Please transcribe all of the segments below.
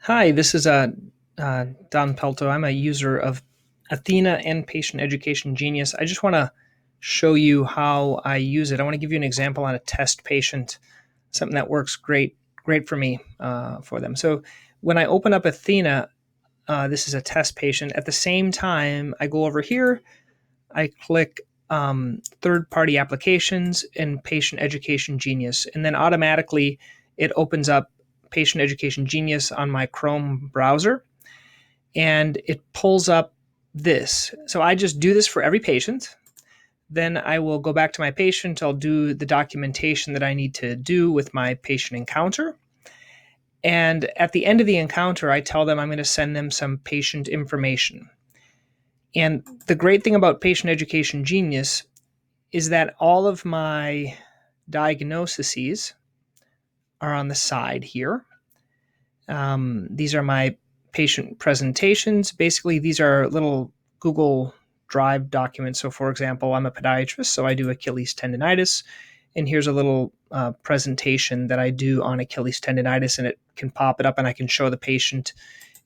Hi, this is Don Pelto. I'm a user of Athena and Patient Education Genius. I just want to show you how I use it. I want to give you an example on a test patient, something that works great for me for them. So when I open up Athena, this is a test patient. At the same time, I go over here, I click third-party applications and Patient Education Genius, and then automatically it opens up Patient Education Genius on my Chrome browser, and it pulls up this. So I just do this for every patient. Then I will go back to my patient. I'll do the documentation that I need to do with my patient encounter. And at the end of the encounter, I tell them I'm going to send them some patient information. And the great thing about Patient Education Genius is that all of my diagnoses are on the side here. These are my patient presentations. Basically, these are little Google Drive documents. So, for example, I'm a podiatrist, so I do Achilles tendonitis. And here's a little presentation that I do on Achilles tendonitis, and it can pop it up, and I can show the patient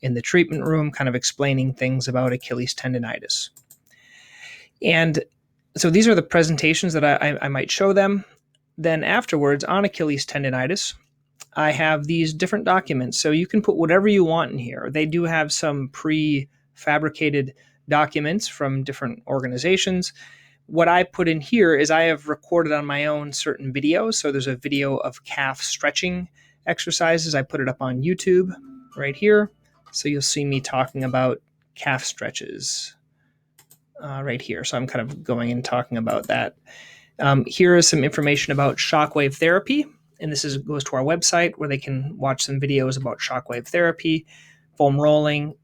in the treatment room, kind of explaining things about Achilles tendonitis. And so these are the presentations that I might show them. Then afterwards, on Achilles tendonitis, I have these different documents. So you can put whatever you want in here. They do have some prefabricated documents from different organizations. What I put in here is I have recorded on my own certain videos. So there's a video of calf stretching exercises. I put it up on YouTube right here. So you'll see me talking about calf stretches right here. So I'm kind of going and talking about that. Here is some information about shockwave therapy. And this goes to our website where they can watch some videos about shockwave therapy, foam rolling.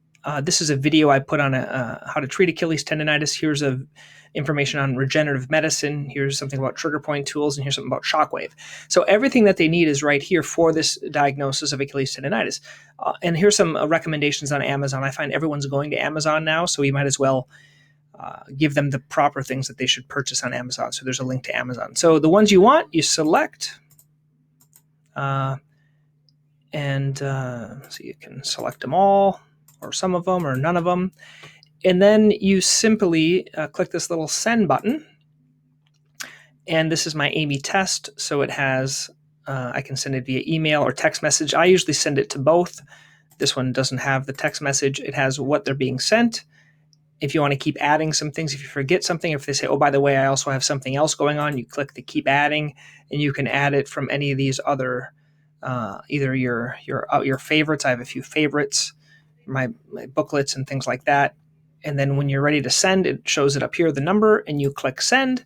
This is a video I put on how to treat Achilles tendonitis. Here's information on regenerative medicine. Here's something about trigger point tools, and here's something about shockwave. So everything that they need is right here for this diagnosis of Achilles tendonitis. And here's some recommendations on Amazon. I find everyone's going to Amazon now, so you might as well give them the proper things that they should purchase on Amazon. So there's a link to Amazon. So the ones you want, you select. So you can select them all, or some of them, or none of them. And then you simply click this little send button. And this is my Amy test. So it has, I can send it via email or text message. I usually send it to both. This one doesn't have the text message. It has what they're being sent. If you want to keep adding some things, if you forget something, if they say, oh, by the way, I also have something else going on, you click the keep adding, and you can add it from any of these other, either your favorites. I have a few favorites, my booklets and things like that. And then when you're ready to send, it shows it up here, the number, and you click send,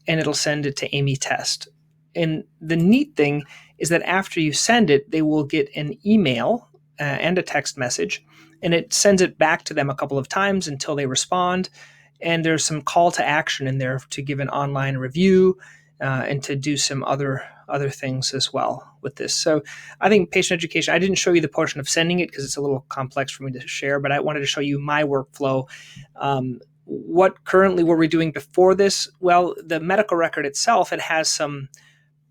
and it'll send it to Amy Test. And the neat thing is that after you send it, they will get an email and a text message, and it sends it back to them a couple of times until they respond. And there's some call to action in there to give an online review and to do some other things as well with this. So I think patient education, I didn't show you the portion of sending it because it's a little complex for me to share, but I wanted to show you my workflow. What currently were we doing before this? Well, the medical record itself, it has some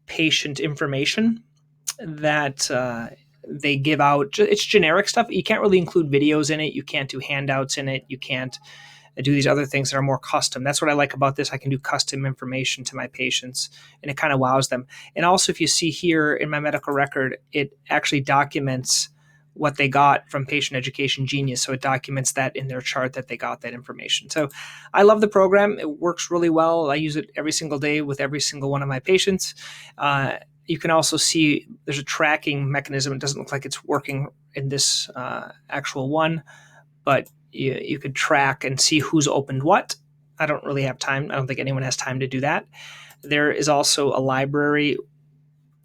patient information that they give out. It's generic stuff. You can't really include videos in it. You can't do handouts in it. You can't do these other things that are more custom. That's what I like about this. I can do custom information to my patients, and it kind of wows them. And also, if you see here in my medical record, it actually documents what they got from Patient Education Genius. So it documents that in their chart that they got that information. So I love the program. It works really well. I use it every single day with every single one of my patients. You can also see there's a tracking mechanism. It doesn't look like it's working in this actual one, but you could track and see who's opened what. I don't really have time. I don't think anyone has time to do that. There is also a library,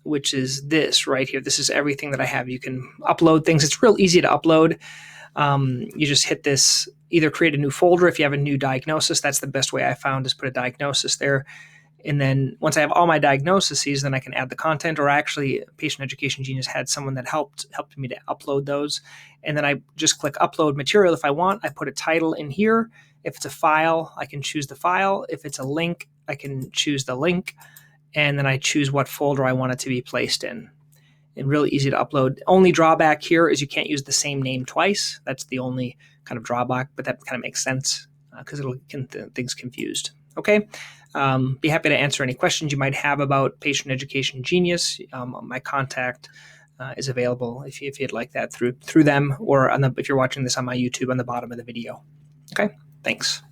which is this right here. This is everything that I have. You can upload things. It's real easy to upload. You just hit this, either create a new folder if you have a new diagnosis. That's the best way I found, is put a diagnosis there. And then once I have all my diagnoses, then I can add the content, or actually Patient Education Genius had someone that helped me to upload those. And then I just click upload material. If I want, I put a title in here. If it's a file, I can choose the file. If it's a link, I can choose the link. And then I choose what folder I want it to be placed in. and really easy to upload. Only drawback here is you can't use the same name twice. That's the only kind of drawback, but that kind of makes sense because it'll get things confused. Okay. Be happy to answer any questions you might have about Patient Education Genius. My contact is available if you'd like that through them, or if you're watching this on my YouTube on the bottom of the video. Okay, thanks.